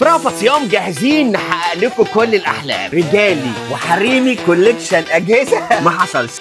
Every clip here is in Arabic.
رأفت صيام جاهزين نحقق لكم كل الاحلام، رجالي وحريمي كوليكشن اجهزه ما حصلش.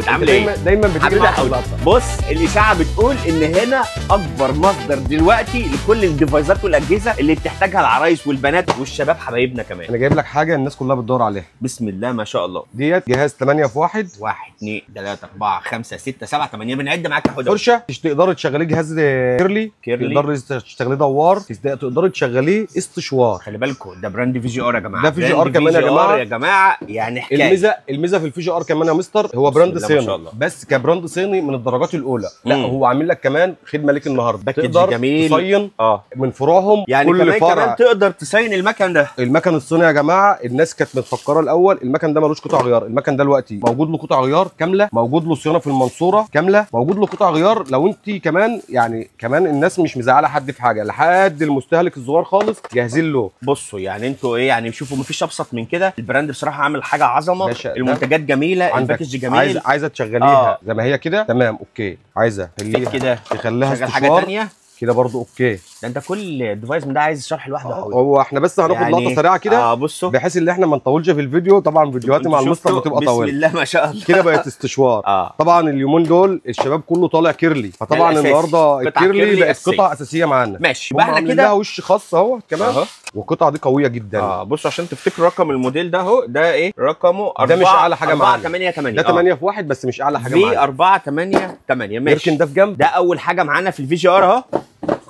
عامل ايه؟ دايما بتيجي معاك اللقطه. بص، الاشاعه بتقول ان هنا اكبر مصدر دلوقتي لكل الديفايسات والاجهزه اللي بتحتاجها العرايس والبنات والشباب حبايبنا كمان. انا جايب لك حاجه الناس كلها بتدور عليها. بسم الله ما شاء الله. ديت جهاز 8 في 1. 1 2 3 4 5 6 7 8 بنعد معاك يا حوده. فرشه تقدري تشغليه جهاز كيرلي، تقدري تشغليه دوار، تقدري تشغليه استشوار. خلي بالكم ده براند في جي ار يا جماعه. ده في جي ار كمان يا جماعه يعني حكايه. الميزه في الفي جي ار كمان يا مستر، هو براند صيني بس كبراند صيني من الدرجات الاولى. لا هو عامل لك كمان خدمه ليك النهارده، تقدر تصين من فروعهم يعني كل فرع. كمان تقدر تصين المكن ده. المكن الصيني يا جماعه الناس كانت متفكره الاول المكن ده ملوش قطع غيار. المكن ده دلوقتي موجود له قطع غيار كامله، موجود له صيانه في المنصوره كامله، موجود له قطع غيار. لو انت كمان يعني كمان الناس مش مزعله حد في حاجه، لحد المستهلك الصغير خالص جاهزين له. بصوا يعني انتوا ايه يعني، شوفوا مفيش ابسط من كده. البراند بصراحه عامل حاجه عظمه، المنتجات جميله، الباكج جميل. عايزه تشغليها زي ما هي كده تمام اوكي، عايزه كده تخليها شغال حاجه ثانيه كده برضو اوكي. ده انت كل ديفايس من ده عايز شرح لوحده. هو احنا بس هناخد يعني لقطه سريعه كده بصوا بحيث ان احنا ما نطولش في الفيديو. طبعا فيديوهاتي مع المستر بتبقى طويله. بسم الله ما شاء الله. كده بقت استشوار. طبعا اليومين دول الشباب كله طالع كيرلي، فطبعا النهارده الكيرلي بقت قطعه اساسيه معانا. ماشي يبقى احنا كده وش خاص اهو كمان والقطعه دي قويه جدا. بصوا عشان تفتكروا رقم الموديل ده اهو، ده ايه رقمه؟ 4 ده مش اعلى حاجه معانا. 4 8 8 ده 8 في 1 بس مش اعلى حاجه معانا. في 4 8 8 ماشي. يمكن ده في جنب. ده اول حاجه معانا في الفي جي ار اهو.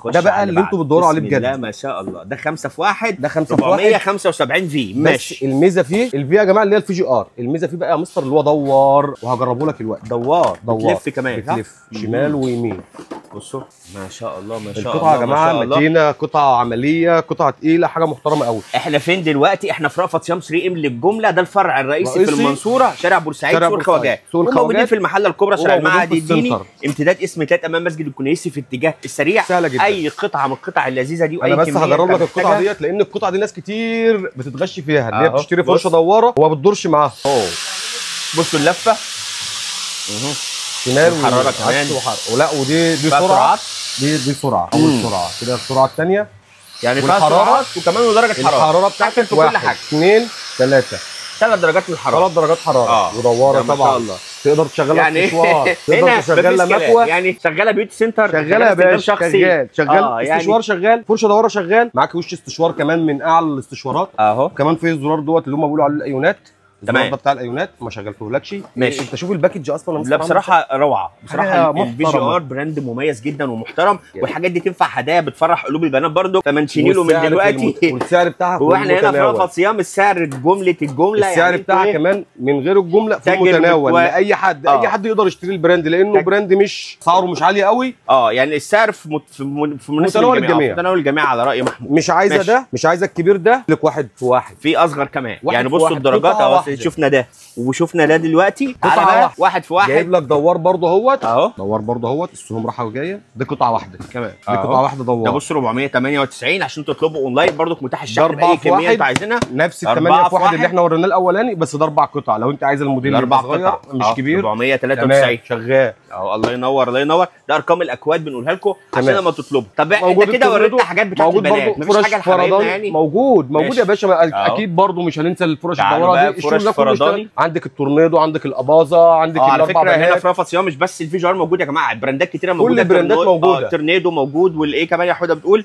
ده بقى اللي انتوا بتدوروا عليه بجد. بسم الله ما شاء الله. ده 5 في 1. ده 5 في 1 475 في. ماشي. الميزه فيه الفي يا جماعه اللي هي الفي جي ار، الميزه فيه بقى يا مستر اللي هو دوار، وهجربه لك دلوقتي. دوار بتلف كمان، بتلف شمال ويمين. بصوا ما شاء الله ما شاء الله. القطعه يا جماعه متينه، قطعه عمليه، قطعه تقيله، حاجه محترمه قوي. احنا فين دلوقتي؟ احنا في رأفت صيام 3 ام للجمله. ده الفرع الرئيسي في المنصوره، شارع بورسعيد، سوق الخواجات. وموجودين في المحله الكبرى شارع المعهد الديني، امتداد اسم 3 امام مسجد الكنيسي في اتجاه السريع. سهله جدا. اي قطعه من القطع اللذيذه دي واي انا بس هجرب لك القطعه ديت، لان القطعه دي ناس كتير بتتغش فيها، اللي هي بتشتري فرشه دواره وما بتدورش معاها. بصوا اللفه شمال وحراره كمان ولا ودي سرعه. دي سرعه، اول سرعه كده. السرعه الثانيه يعني فيها سرعات وكمان ودرجه حراره. الحراره بتاعتك في كل حاجه 2 3 3 درجات من الحراره. 3 درجات حراره ودواره طبعا. ما شاء الله. تقدر تشغلها يعني استشوار، تقدر تشغلها مكوه، يعني شغاله بيوتي سنتر، شغاله يا باشا، شغال استشوار، شغال فرشه دواره، شغال معاك وش استشوار كمان من اعلى الاستشوارات اهو. كمان في الزرار دوت اللي هم بيقولوا عليه الايونات. الزرار ده بتاع الايونات ما شغلتهولكش. ماشي. انت شوف الباكج اصلا. لا بصراحه روعه بصراحه. الفي جي ار براند مميز جدا ومحترم، والحاجات دي تنفع هدايا بتفرح قلوب البنات برضه، فمنشيني له من دلوقتي. والسعر بتاعها واحنا هنا في رأفت صيام السعر جمله السعر يعني بتاعها كمان من غير الجمله في المتناول لاي حد. اي حد يقدر يشتري البراند، لانه براند مش سعره مش عالي قوي. يعني السعر في متناول الجميع. متناول الجميع على راي محمود. مش عايزه ده، مش عايزه الكبير ده، لك 1 في 1. في اصغر كمان يعني. بصوا الدرجات اهو، شفنا ده وشفنا ده دلوقتي. قطعه 1 في 1. جايب لك دوار برضه اهوت اهو. دوار برضه اهوت، السهوم رايحه وجايه. دي قطعه واحده كمان. دي قطعه واحده دوار. ده بص 498 عشان تطلبوا اونلاين برضه، متاح الشحن باي كميه انتوا عايزينها. نفس ال 8 في 1 اللي احنا وريناه الاولاني، بس ده 4 قطع. لو انت عايز الموديل ال4 صغير مش كبير 493 شغال اهو. الله ينور الله ينور. ده ارقام الاكواد بنقولها لكم عشان لما تطلبوا. طب انت كده وريتنا حاجات بتاعت البنات، مفيش حاجه لحبايبنا يعني. موجود يا باشا. اكيد برضه مش هننسى الفرش الدواره دي. فرش فرداني. عندك التورنيدو، عندك الاباظه، عندك على فكره هنا في رأفت صيام مش بس الفي جي ار موجود يا جماعه، براندات كتيره موجوده. كل البراندات موجوده. تورنيدو موجود، والايه كمان يا حوده بتقول؟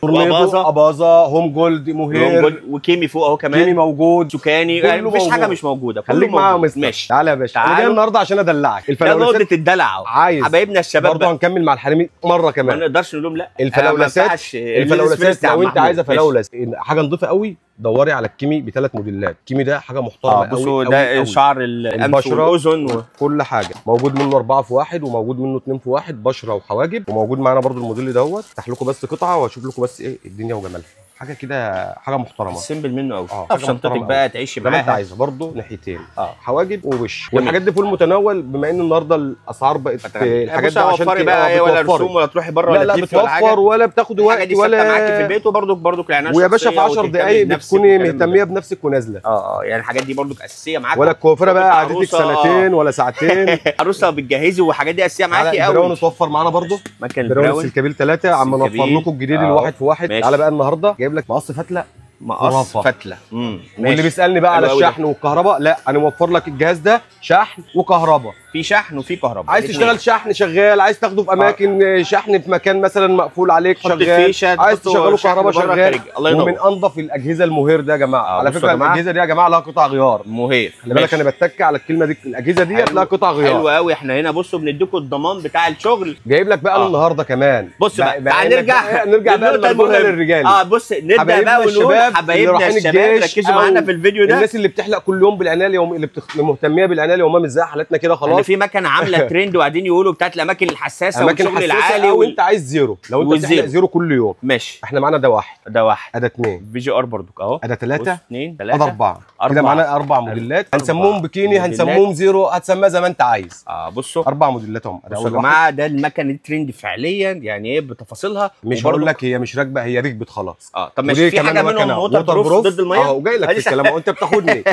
اباظه، هوم جولد، مهير، وكيمي فوق اهو كمان. كيمي موجود، سوكاني، يعني مفيش حاجه مش موجوده. خليك معايا ماشي. تعالى يا باشا، انا جاي النهارده عشان ادلعك. الفلولاسات نقطه الدلع حبايبنا الشباب. برضه هنكمل مع الحريمي مره كمان. ما نقدرش نقول لهم لا. الفلولاسات لو انت عايزه فلولاس حاجه نظيفه قوي، دوري على الكيمي ب3 موديلات. الكيمي ده حاجه محترمه قوي. بصوا ده شعر الانف والاذن كل حاجه. موجود منه 4 في 1 وموجود منه 2 في 1 بشره وحواجب. وموجود معانا برضو الموديل دوت. افتح لكم بس قطعه واشوف لكم بس ايه الدنيا وجمالها. حاجه كده، حاجه محترمه سيمبل منه قوي. في شنطتك بقى تعيش معاها زي ما انت عايزه برضه، ناحيتين حواجب ووش، والحاجات دي في المتناول. بما ان النهارده الاسعار بقت الحاجات دي عشان بقى ولا رسوم ولا تروحي بره ولا تلفي ولا حاجه، ولا بتاخدي وقت ولا معاكي في البيت، وبرضك العنايه ويا باشا في 10 دقايق بتكوني مهتميه بنفسك ونازله. يعني الحاجات دي برضك اساسيه معاكي، ولا الكوافيره بقى قعدتك سنتين ولا ساعتين عروسه بتجهزي والحاجات دي اساسيه معاكي قوي. براون اتوفر معانا برضه، مكان براون سلكابيل 3 عم نوفر لكم الجديد الواحد في واحد. تعالى بقى النهارده جايب لك مقص فتله، مقص فتله. واللي بيسالني بقى على الشحن والكهرباء، لا انا موفر لك الجهاز ده شحن وكهرباء. في شحن وفي كهرباء، عايز تشتغل شحن شغال، عايز تاخده في اماكن شحن في مكان مثلا مقفول عليك شغال، عايز تشغله كهرباء شغال. ومن انظف الاجهزه المهير ده يا جماعه. على فكره الاجهزه دي يا جماعه لها قطع غيار مهير. خلي بالك انا بتك على الكلمه دي، الاجهزه ديت لها قطع غيار. حلو قوي. احنا هنا بصوا بنديكم الضمان بتاع الشغل. جايب لك بقى النهارده كمان. بص بقى نرجع بقى للرجال. بص نبدا بقى ونقول حبايبنا الشباب ركزوا معانا في الفيديو ده. الناس اللي بتحلق كل يوم بالعنايه اليوميه، اللي مهتميه بالعنايه اليوميه، مش زي حالتنا كده خلاص. في مكنه عامله ترند وقاعدين يقولوا بتاعت الاماكن الحساسه والشغل العالي، وانت عايز زيرو. لو انت بتحلق زيرو كل يوم ماشي. احنا معانا ده واحد، ده واحد، ده اتنين، في جي ار برضك اهو، ده ثلاثه، اثنين، ده اربعه. كده معانا 4 موديلات. هنسموهم بيكيني، هنسموهم زيرو، هتسميها زي ما انت عايز. بصوا 4 موديلات هم. بصوا يا جماعه، ده المكنه دي ترند فعليا، يعني ايه بتفاصيلها. مش هقول لك هي مش راكبه، هي ركبت خلاص. طب ماشي. في حاجه منهم ووتر بروف ضد الميه. وجاي لك في الكلام وانت بتاخدني.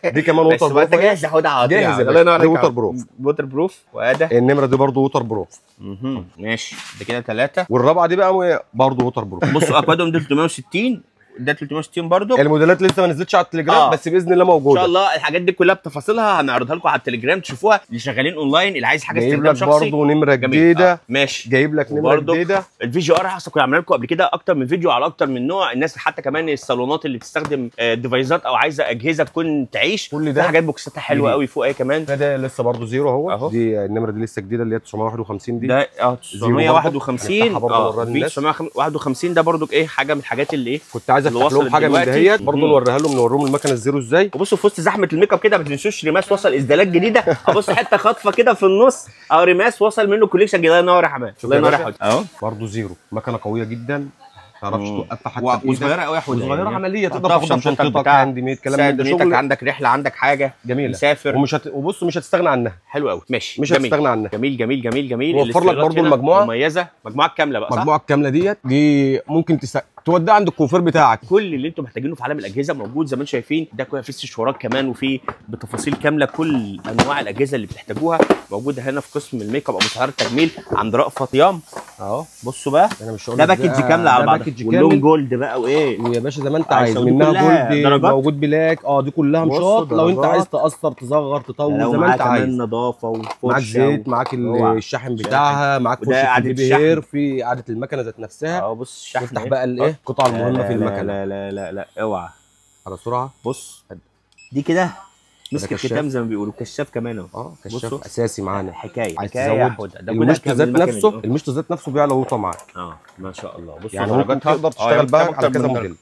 دي كمان ووتر بروف. انت جاهز هاخدها على طول. جاهز. الله ينور عليك. ووتر بروف، ووتر بروف. وده النمره دي برضه ووتر بروف. ماشي. ده كده 3. والرابعه دي بقى برضه ووتر بروف. بصوا اكوادهم دي 360، ده 360 برضو. الموديلات لسه ما نزلتش على التليجرام بس باذن الله موجوده ان شاء الله. الحاجات دي كلها بتفاصيلها هنعرضها لكم على التليجرام تشوفوها، اللي شغالين اونلاين، اللي عايز حاجه استخدام شخصي. جايب لك برضه نمره جديده. ماشي. جايب لك نمره جديده. الفي جي ار اصلا كنا عاملين لكم قبل كده اكتر من فيديو على اكتر من نوع. الناس حتى كمان الصالونات اللي بتستخدم ديفايسات او عايزه اجهزه تكون تعيش، كل ده حاجات بوكساتها حلوه قوي فوق. ايه كمان ده لسه برضه زيرو اهو. دي النمره دي لسه جديده اللي هي 951 دي. ده 951 951 ده برضو ايه حاجه من الحاجات اللي ايه كنت عايز افتح لهم حاجه من دهيت برضه نوريها لهم، نوريهم المكنه الزيرو ازاي. وبصوا في وسط زحمه الميك اب كده ما تنسوش ريماس وصل اسدالات جديده. ابص حته خاطفه كده في النص، او ريماس وصل منه كوليكشن جديد. الله ينور يا حماد، الله ينور يا حماد. اهو برضه زيرو، مكنه قويه جدا، ما تعرفش توقفها حتى وصغيره قوي يا حماد، صغيره عمليه، تقدر تاخدها في شنطتك هاند ميد كلام ده. شغل عندك رحله، عندك حاجه جميله، مسافر وبص مش هتستغنى عنها. حلو قوي. ماشي، مش هتستغنى عنها. جميل جميل جميل جميل. وفر لك برضه المجموعه مميزه، المجموعه الكامله بقى. المجموعه الكامله دي ممكن توديها عند الكوافير بتاعك. كل اللي انتم محتاجينه في عالم الاجهزه موجود زي ما انتم شايفين. ده في استشوارات كمان، وفي بتفاصيل كامله. كل انواع الاجهزه اللي بتحتاجوها موجوده هنا في قسم الميك اب او مسحار التجميل عند رأفت صيام. اهو بصوا بقى، ده باكج كامله على بعضها، واللون جولد بقى وايه ويا باشا زي ما انت عايز. منها جولد موجود بلاك. دي كلها مشاط. لو انت عايز تقصر تصغر تطول زي ما انت عايز. كمان نظافه وفرشه، معاك زيت، معاك الشاحن بتاعها، معاك فرشه البيبي هير، في قعده المكنه ذات نفسها. بص الشحن افتح بقى الايه القطعه المهمه في المكنه. لا لا لا لا اوعى على سرعه. بص دي كده مسك الختام زي ما بيقولوا. كشاف كمان اهو. كشاف اساسي معانا. حكايه المشط ذات نفسه، المشط ذات نفسه بيعلى ويطلع معاك. ما شاء الله. بصوا يعني ممكن تقدر تشتغل بقى على كذا موديل.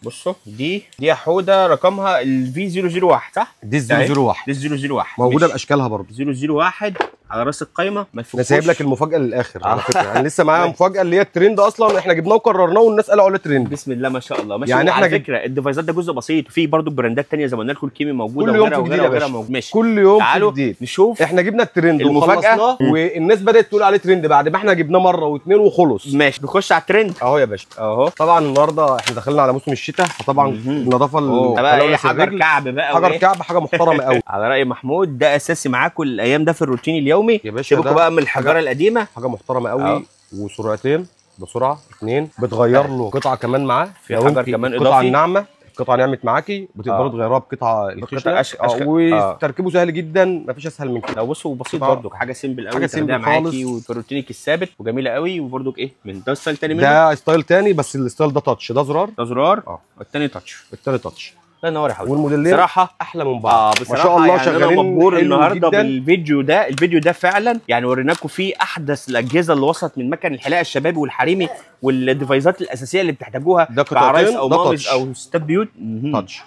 بصوا دي يا حوده رقمها الفي 001 صح؟ دي 001. دي 001 موجوده باشكالها برضه. 001 على راس القايمه. ما تفكوش. انا سايب لك المفاجاه للاخر على فكره. يعني لسه معايا مفاجاه اللي هي الترند اصلا. احنا جبناه وقررناه والناس قالوا عليه ترند. بسم الله ما شاء الله. ماشي. يعني على فكره الديفايسات ده جزء بسيط. في برضه براندات ثانيه زي ما قلنا لكم الكيمي موجوده وغيرها موجوده. كل يوم في جديد. نشوف. احنا جبنا الترند وخلصناه والناس بدات تقول عليه ترند بعد ما احنا جبناه مره واثنين وخلص. ماشي نخش على الترند اهو يا باشا. اهو طبعا النهارده احنا داخلين على موسم الشتاء، فطبعا النظافه بقى حجر كعب بقى. حجر كعب حاجه محترمه قوي. على راي محمود ده اساسي معاكم الايام ده في الروتين اليومي يا باشا. بقى من الحجاره القديمه حاجه محترمه قوي. وسرعتين بسرعه 2 بتغير له قطعه كمان معاه. في حجر كمان اضافي. القطعه الناعمه، القطعه نعمت معاكي بتقدروا تغيروها بقطعه الخشنه. وتركيبه سهل جدا، مفيش اسهل من كده. بصوا بسيط برضو، حاجه سيمبل قوي. حاجه سيمبل معاكي وفي روتينك الثابت وجميله قوي. وبرضو ايه من ده ستايل تاني منه. ده ستايل تاني بس الستايل ده تاتش. ده زرار. ده زرار. والتاني تاتش. التاني تاتش. الله ينور يا حبيبي. والموديلين صراحه احلى من بعض. ما شاء الله يعني شغالين. انا مبهور النهارده بالفيديو ده. الفيديو ده فعلا يعني وريناكم فيه احدث الاجهزه اللي وصلت من مكن الحلاقه الشبابي والحريمي والديفايسات الاساسيه اللي بتحتاجوها كعرايس او مامز او ستات بيوت. تاتش.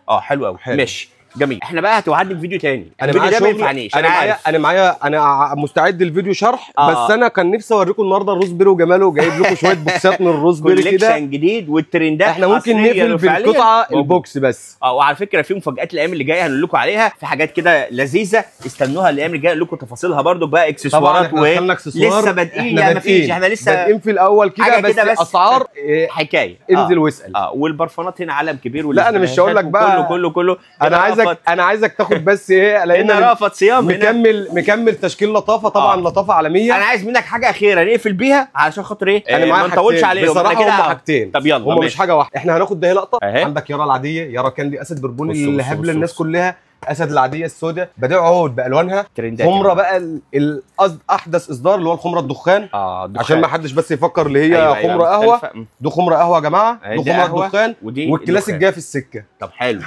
حلو قوي. ماشي. جميل. احنا بقى هتوعدني بفيديو تاني، انا الفيديو معايا ده ما شغل، ينفعنيش. انا مستعد للفيديو شرح. بس انا كان نفسي اوريكم النهارده الروز بيري وجماله، وجايب لكم شويه بوكسات من الروز بيري كده، كوليكشن جديد والترندات. احنا ممكن نقفل بالقطعه البوكس بس. وعلى فكره في مفاجات الايام اللي جايه هنقول لكم عليها، في حاجات كده لذيذه استنوها الايام اللي جايه، هنقول لكم تفاصيلها برده بقى، اكسسوارات لسه بادئين. لا مفيش، احنا لسه بادئين في الاول كده بس اسعار حكايه. انزل واسال. والبرفانات هنا عالم كبير. لا انا مش هقول لك بقى كله انا عايزك تاخد بس ايه، لان رافت صيام مكمل تشكيل لطافه طبعا. لطافه عالميه. انا عايز منك حاجه اخيره نقفل بيها علشان خاطر ايه، انا معايا ما نطولش عليهم بصراحه. هم حاجتين. طب يلا، هم مش حاجه واحده. احنا هناخد ده لقطه. عندك يارا العاديه، يارا كاندي اسد بربوني اللي هبل الناس كلها، اسد العاديه السوداء بديع عود بالوانها، خمره بقى احدث اصدار اللي هو الخمره الدخان. عشان ما حدش بس يفكر اللي هي خمره قهوه. دي خمره قهوه يا جماعه، دي خمره دخان، والكلاسيك جايه في السكه. طب حلو.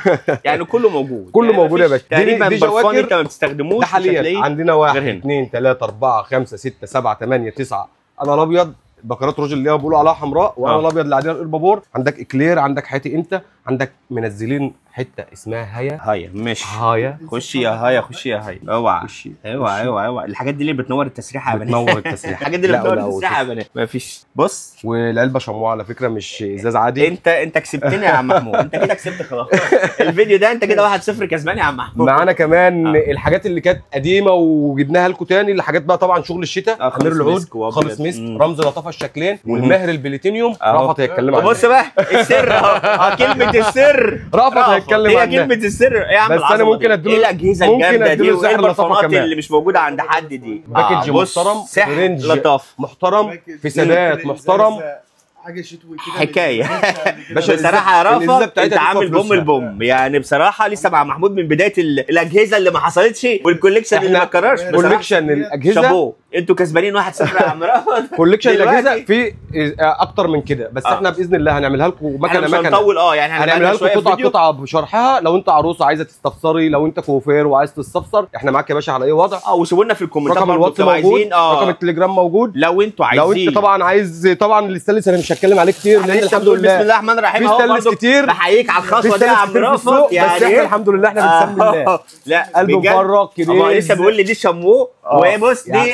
يعني كله موجود، كله موجود يا باشا. تقريبا برفان انت ما بتستخدموش. ده حاليا عندنا 1 2 3 4 5 6 7 8 9. انا الابيض بكرات روج اللي هي بيقولوا عليها حمراء، وانا الابيض اللي عليها البابور. عندك اكلير، عندك حياتي انت، عندك منزلين حته اسمها هيا. ماشي. خشي يا هيا. اوعى الحاجات دي اللي بتنور التسريحه يا بنات. بتنور التسريحه. الحاجات دي اللي بتنور التسريحه يا بنات. مفيش. بص، والعلبه شموع على فكره مش ازاز عادي. انت كسبتني يا عم محمود. انت كده كسبت خلاص. الفيديو ده انت كده 1-0 كسبان يا عم محمود. معانا كمان الحاجات اللي كانت قديمه وجبناها لكم تاني. الحاجات بقى طبعا شغل الشتاء، امير العود، خالص مسك، رمز لطافه الشكلين، والماهر البليتينيوم. رافت هيتكلم عنها. بص بقى السر اهو. كلمه السر رافت هيتكلم عنها. كلمه السر يا عم. بس انا ممكن اديله ايه الاجهزه الجامده دي وايه البرفانات اللي مش موجوده عند حد دي. باكج محترم، رينج لطاف محترم، في ثبات محترم، حاجه شتوي كده حكايه. بصراحه يا رافت انت عامل البوم يعني. بصراحه لسه مع محمود من بدايه الاجهزه اللي ما حصلتش والكوليكشن اللي ما اتكررش. كوليكشن الاجهزه شابوه، انتوا كسبانين 1-0 يا عم رافت. كوليكشن الاجهزه في اكتر من كده، بس احنا باذن الله هنعملها لكم مكنه. مش هنطول. يعني هنعملها لكم قطعه بشرحها. لو انت عروسه عايزه تستفسري، لو انت كوفير وعايز تستفسر، احنا معاك يا باشا على اي وضع. وسيبوا لنا في الكومنتات رقم الواتس موجود، رقم التليجرام موجود. لو انتوا عايزين، لو انت طبعا عايز طبعا الاستانلس انا مش هتكلم عليه كتير لان الحمد لله بسم الله الرحمن الرحيم في استانلس كتير. بحييك على الخطوه دي يا عم رافت. يعني بس احنا الحمد لله احنا بنسمي الله. لا قلب مفرق كده. لسه بيقول لي دي شامبو. وبص دي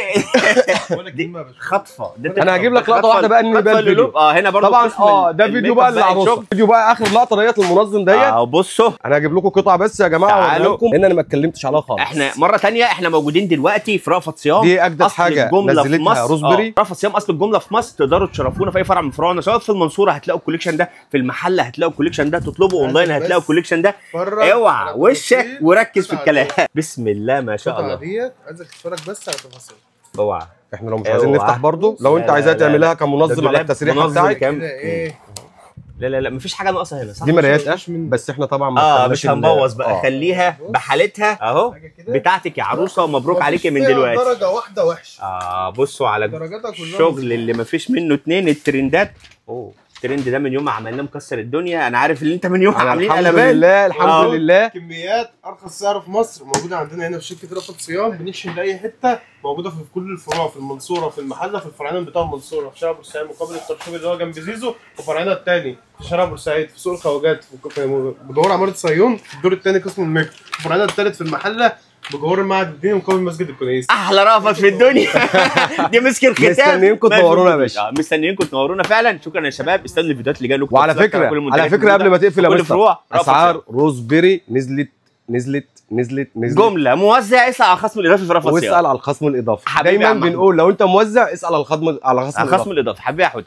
خطفه. انا هجيب لك لقطه واحده بقى ان بقى الفيديو. هنا برضه طبعا ده فيديو بقى للعروسه. فيديو بقى اخر لقطه ديت المنظم ديت. بصوا انا هجيب لكم قطعه بس يا جماعه لكم لان انا ما اتكلمتش عليها خالص. احنا مره ثانيه احنا موجودين دلوقتي في رافت صيام. دي اجدد حاجه نزلتها روز بيري. رافت صيام اصل الجمله في مصر. تقدروا تشرفونا في اي فرع من فروعنا، سواء في المنصوره هتلاقوا الكوليكشن ده، في المحله هتلاقوا الكوليكشن ده، تطلبوا اونلاين هتلاقوا الكوليكشن ده. اوعى وشك وركز في الكلام. بسم الله ما شاء الله. عايزك تتفرج بس على تفاصيل. اوعى. احنا لو مش عايزين نفتح برضه، لو انت عايزاها تعملها كمنظم على التسريحه بتاعك. لا مفيش حاجه ناقصه هنا صح؟ دي مرايات بس احنا طبعا مش هنبوظ بقى. خليها بحالتها اهو بتاعتك يا عروسه. ومبروك عليكي من دلوقتي. درجه واحده وحشه. بصوا على الشغل اللي مفيش منه اتنين. الترندات. الترند ده من يوم ما عملناه مكسر الدنيا. انا عارف ان انت من يوم عاملين قلبان. الحمد لله. كميات ارخص سعر في مصر موجوده عندنا هنا في شركه رافت صيام. بنشحن لاي حته، موجوده في كل الفروع، في المنصوره، في المحله، في الفرعين بتاع المنصوره، في شارع بورسعيد مقابل الترشيب اللي هو جنب زيزو، وفرعنا الثاني في شارع بورسعيد في سوق الخواجات بجوار عماره صيون في الدور الثاني قسم الميك، وفرعنا الثالث في المحله بجوار المعهد الديني مقابل مسجد الكنيسه. احلى رافت في الدنيا. دي مسك الختام. مستنيينكم تنورونا يا باشا. مستنيينكم تنورونا فعلا. شكرا يا شباب. استنوا الفيديوهات اللي جايه لكم. وعلى فكره قبل ما تقفل يا مستر، اسعار روز بيري نزلت جمله. موزع اسال على الخصم الاضافي في رافت صيام. واسال على الخصم الاضافي. دايما بنقول لو انت موزع اسال على الخصم الاضافي. حبيبي يا حوده.